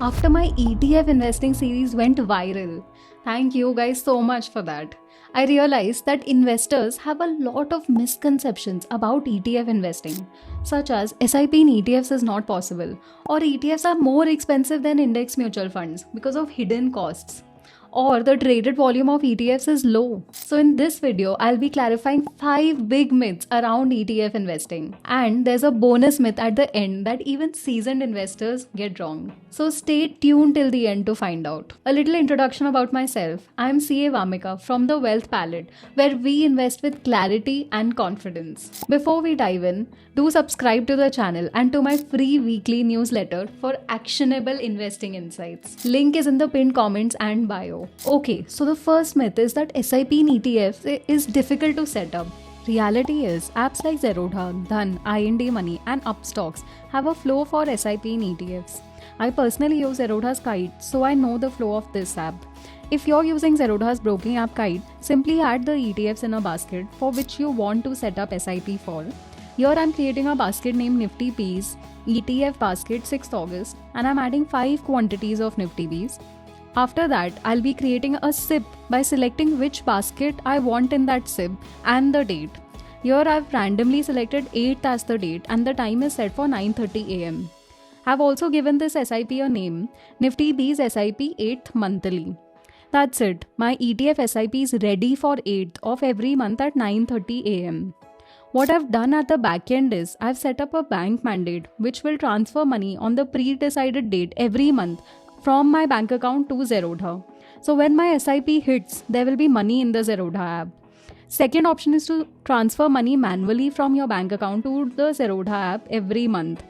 after my ETF investing series went viral. Thank you guys so much for that. I realized that investors have a lot of misconceptions about ETF investing, such as SIP in ETFs is not possible, or ETFs are more expensive than index mutual funds because of hidden costs, or the traded volume of ETFs is low. So in this video, I'll be clarifying 5 big myths around ETF investing. And there's a bonus myth at the end that even seasoned investors get wrong. So stay tuned till the end to find out. A little introduction about myself. I'm CA Vamika from the Wealth Palette, where we invest with clarity and confidence. Before we dive in, do subscribe to the channel and to my free weekly newsletter for actionable investing insights. Link is in the pinned comments and bio. Okay, so the first myth is that SIP in ETFs is difficult to set up. Reality is, apps like Zerodha, Dhan, IND Money and Upstocks have a flow for SIP in ETFs. I personally use Zerodha's Kite, so I know the flow of this app. If you're using Zerodha's broking app Kite, simply add the ETFs in a basket for which you want to set up SIP for. Here I'm creating a basket named Nifty Bees, ETF basket 6th August, and I'm adding 5 quantities of Nifty Bees. After that, I'll be creating a SIP by selecting which basket I want in that SIP and the date. Here I've randomly selected 8th as the date and the time is set for 9:30 am. I've also given this SIP a name, Nifty Bees SIP 8th monthly. That's it, my ETF SIP is ready for 8th of every month at 9:30 am. What I've done at the back end is I've set up a bank mandate which will transfer money on the pre-decided date every month from my bank account to Zerodha. So when my SIP hits, there will be money in the Zerodha app. Second option is to transfer money manually from your bank account to the Zerodha app every month.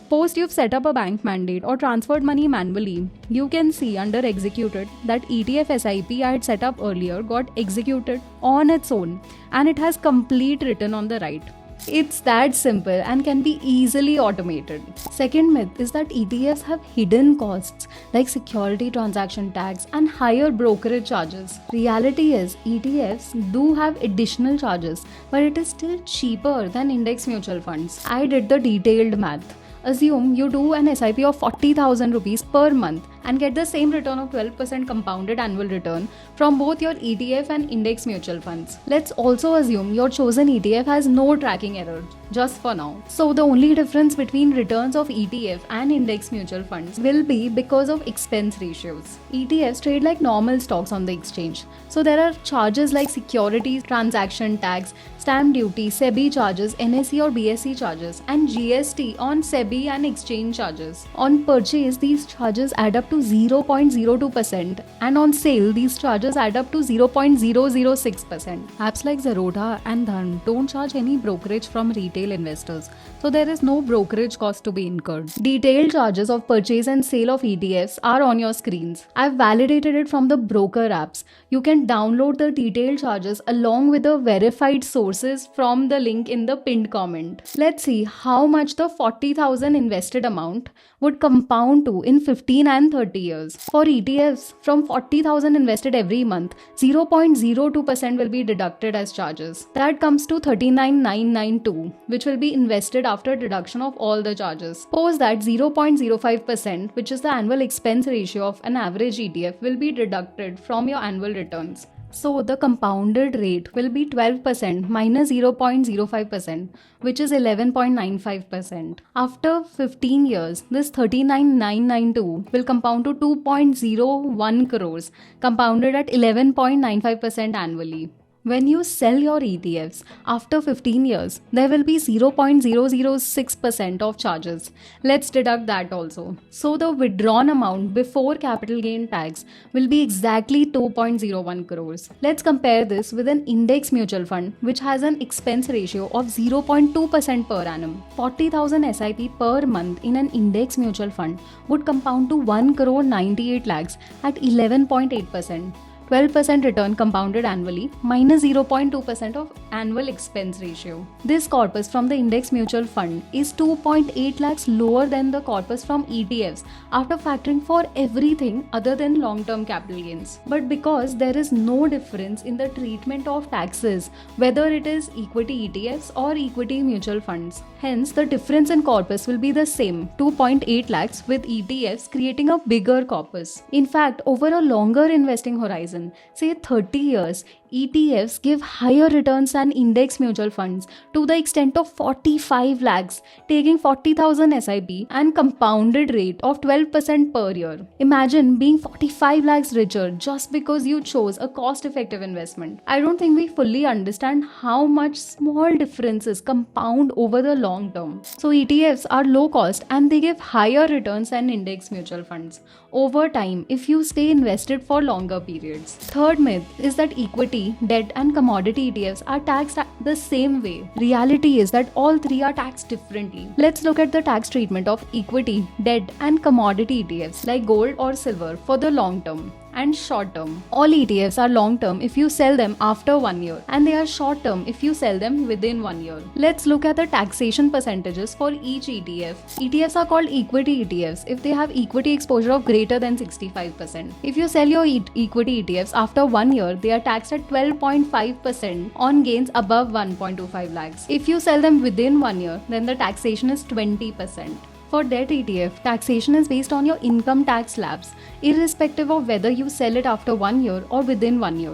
Post you've set up a bank mandate or transferred money manually, you can see under executed that ETF SIP I had set up earlier got executed on its own and it has complete written on the right. It's that simple and can be easily automated. Second myth is that ETFs have hidden costs like security transaction tax and higher brokerage charges. Reality is ETFs do have additional charges, but it is still cheaper than index mutual funds. I did the detailed math. Assume you do an SIP of 40,000 rupees per month and get the same return of 12% compounded annual return from both your ETF and index mutual funds. Let's also assume your chosen ETF has no tracking error, just for now. So the only difference between returns of ETF and index mutual funds will be because of expense ratios. ETFs trade like normal stocks on the exchange. So there are charges like securities, transaction tax, stamp duty, SEBI charges, NSE or BSE charges, and GST on SEBI and exchange charges. On purchase, these charges add up to 0.02%, and on sale, these charges add up to 0.006%. Apps like Zerodha and Dhan don't charge any brokerage from retail investors, so there is no brokerage cost to be incurred. Detailed charges of purchase and sale of ETFs are on your screens. I've validated it from the broker apps. You can download the detailed charges along with the verified sources from the link in the pinned comment. Let's see how much the 40,000 invested amount would compound to in 15 and 30 years. For ETFs, from 40,000 invested every month, 0.02% will be deducted as charges. That comes to 39,992, which will be invested after deduction of all the charges. Suppose that 0.05%, which is the annual expense ratio of an average ETF, will be deducted from your annual returns. So the compounded rate will be 12% minus 0.05%, which is 11.95%. After 15 years, this 39,992 will compound to 2.01 crores, compounded at 11.95% annually. When you sell your ETFs after 15 years, there will be 0.006% of charges. Let's deduct that also. So the withdrawn amount before capital gain tax will be exactly 2.01 crores. Let's compare this with an index mutual fund which has an expense ratio of 0.2% per annum. 40,000 SIP per month in an index mutual fund would compound to 1 crore 98 lakhs at 11.8%. 12% return compounded annually minus 0.2% of annual expense ratio. This corpus from the index mutual fund is 2.8 lakhs lower than the corpus from ETFs after factoring for everything other than long-term capital gains. But because there is no difference in the treatment of taxes, whether it is equity ETFs or equity mutual funds, hence the difference in corpus will be the same, 2.8 lakhs, with ETFs creating a bigger corpus. In fact, over a longer investing horizon, say 30 years, ETFs give higher returns than index mutual funds to the extent of 45 lakhs, taking 40,000 SIP and compounded rate of 12% per year. Imagine being 45 lakhs richer just because you chose a cost-effective investment. I don't think we fully understand how much small differences compound over the long term. So ETFs are low cost and they give higher returns than index mutual funds over time if you stay invested for longer periods. Third myth is that equity, debt and commodity ETFs are taxed the same way. Reality is that all three are taxed differently. Let's look at the tax treatment of equity, debt and commodity ETFs like gold or silver for the long term and short term. All ETFs are long term if you sell them after 1 year, and they are short term if you sell them within 1 year. Let's look at the taxation percentages for each ETF. ETFs are called equity ETFs if they have equity exposure of greater than 65%. If you sell your equity ETFs after 1 year, they are taxed at 12.5% on gains above 1.25 lakhs. If you sell them within 1 year, then the taxation is 20%. For debt ETF, taxation is based on your income tax slabs, irrespective of whether you sell it after 1 year or within 1 year.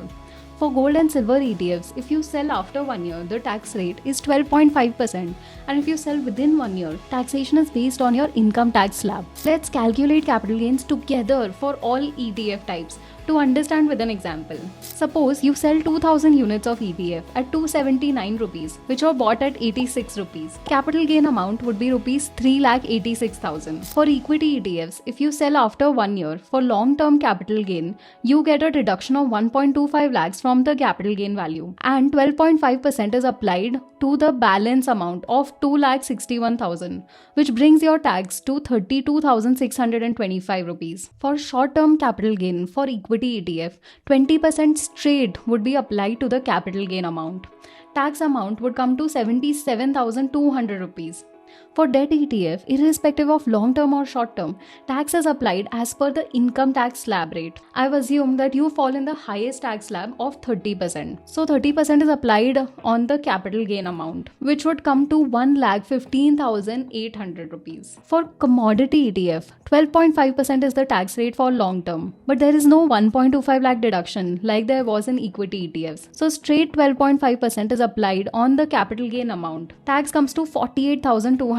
For gold and silver ETFs, if you sell after 1 year, the tax rate is 12.5%, and if you sell within 1 year, taxation is based on your income tax slab. Let's calculate capital gains together for all ETF types to understand with an example. Suppose you sell 2000 units of ETF at 279 rupees, which are bought at 86 rupees. Capital gain amount would be rupees 3,86,000. For equity ETFs, if you sell after 1 year, for long-term capital gain, you get a deduction of 1.25 lakhs from the capital gain value, and 12.5% is applied to the balance amount of 2,61,000, which brings your tax to 32,625 rupees. For short-term capital gain for equity ETF, 20% straight would be applied to the capital gain amount. Tax amount would come to 77,200 rupees. For debt ETF, irrespective of long-term or short-term, tax is applied as per the income tax slab rate. I've assumed that you fall in the highest tax slab of 30%. So 30% is applied on the capital gain amount, which would come to 1,15,800 rupees. For commodity ETF, 12.5% is the tax rate for long-term, but there is no 1.25 lakh deduction like there was in equity ETFs. So straight 12.5% is applied on the capital gain amount. Tax comes to 48,250.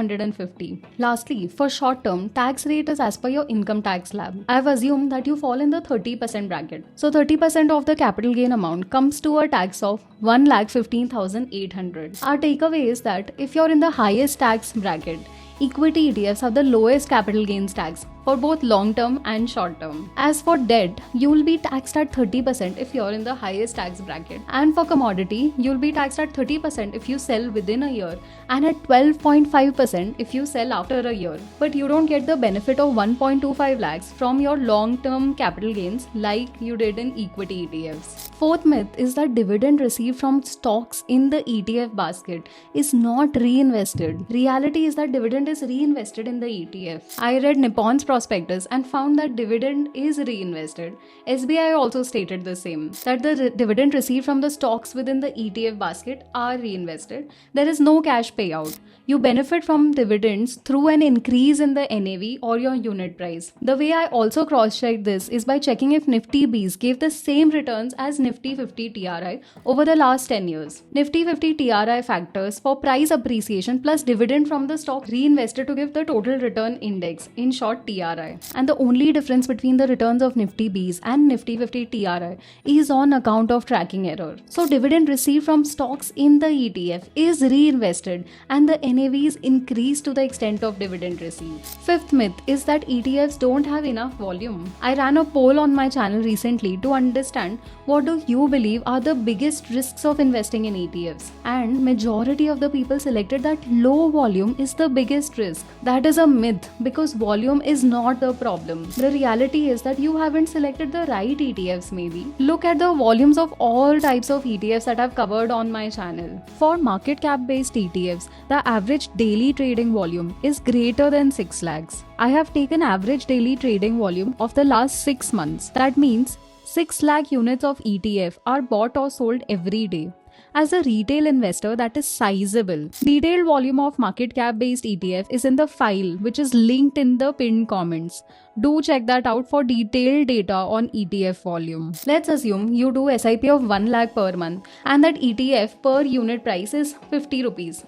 Lastly, for short term, tax rate is as per your income tax slab. I have assumed that you fall in the 30% bracket. So 30% of the capital gain amount comes to a tax of 1,15,800. Our takeaway is that if you're in the highest tax bracket, equity ETFs have the lowest capital gains tax for both long-term and short-term. As for debt, you will be taxed at 30% if you're in the highest tax bracket. And for commodity, you'll be taxed at 30% if you sell within a year and at 12.5% if you sell after a year. But you don't get the benefit of 1.25 lakhs from your long-term capital gains like you did in equity ETFs. Fourth myth is that dividend received from stocks in the ETF basket is not reinvested. Reality is that dividend is reinvested in the ETF. I read Nippon's prospectus and found that dividend is reinvested. SBI also stated the same, that the dividend received from the stocks within the ETF basket are reinvested. There is no cash payout. You benefit from dividends through an increase in the NAV or your unit price. The way I also cross-checked this is by checking if Nifty Bees gave the same returns as Nifty 50 TRI over the last 10 years. Nifty 50 TRI factors for price appreciation plus dividend from the stock reinvested to give the total return index, in short TRI. And the only difference between the returns of Nifty Bees and Nifty 50 TRI is on account of tracking error. So dividend received from stocks in the ETF is reinvested and the NAV is increased to the extent of dividend received. Fifth myth is that ETFs don't have enough volume. I ran a poll on my channel recently to understand what do you believe are the biggest risks of investing in ETFs, and majority of the people selected that low volume is the biggest risk. That is a myth because volume is not the problem. The reality is that you haven't selected the right ETFs maybe. Look at the volumes of all types of ETFs that I've covered on my channel. For market cap based ETFs, the average daily trading volume is greater than 6 lakhs. I have taken average daily trading volume of the last 6 months. That means 6 lakh units of ETF are bought or sold every day. As a retail investor that is sizable, detailed volume of market cap based ETF is in the file which is linked in the pinned comments. Do check that out for detailed data on ETF volume. Let's assume you do SIP of 1 lakh per month and that ETF per unit price is 50 rupees.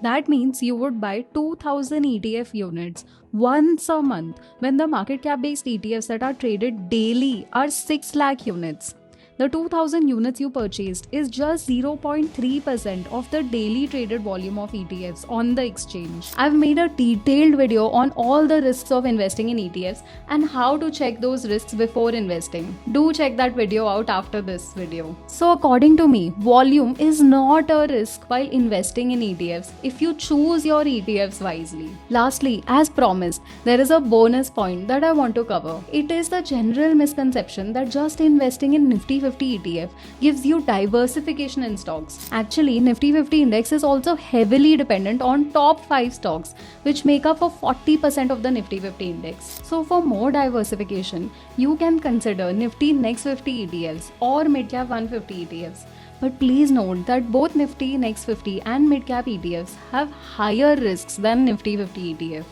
That means you would buy 2000 ETF units once a month when the market cap based ETFs that are traded daily are 6 lakh units. The 2000 units you purchased is just 0.3% of the daily traded volume of ETFs on the exchange. I've made a detailed video on all the risks of investing in ETFs and how to check those risks before investing. Do check that video out after this video. So according to me, volume is not a risk while investing in ETFs if you choose your ETFs wisely. Lastly, as promised, there is a bonus point that I want to cover. It is the general misconception that just investing in Nifty 50 ETF gives you diversification in stocks. Actually, Nifty 50 index is also heavily dependent on top 5 stocks, which make up for 40% of the Nifty 50 index. So for more diversification, you can consider Nifty Next 50 ETFs or Midcap 150 ETFs. But please note that both Nifty Next 50 and Midcap ETFs have higher risks than Nifty 50 ETF.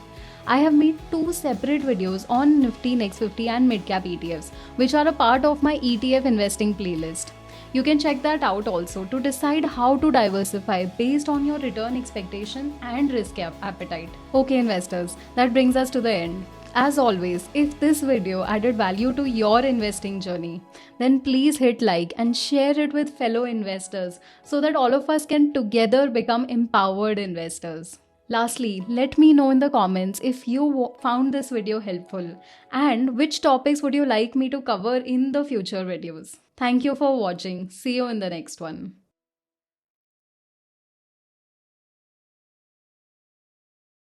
I have made 2 separate videos on Nifty Next 50 and Midcap ETFs, which are a part of my ETF investing playlist. You can check that out also to decide how to diversify based on your return expectation and risk appetite. Okay investors, that brings us to the end. As always, if this video added value to your investing journey, then please hit like and share it with fellow investors so that all of us can together become empowered investors. Lastly, let me know in the comments if you found this video helpful and which topics would you like me to cover in the future videos. Thank you for watching. See you in the next one.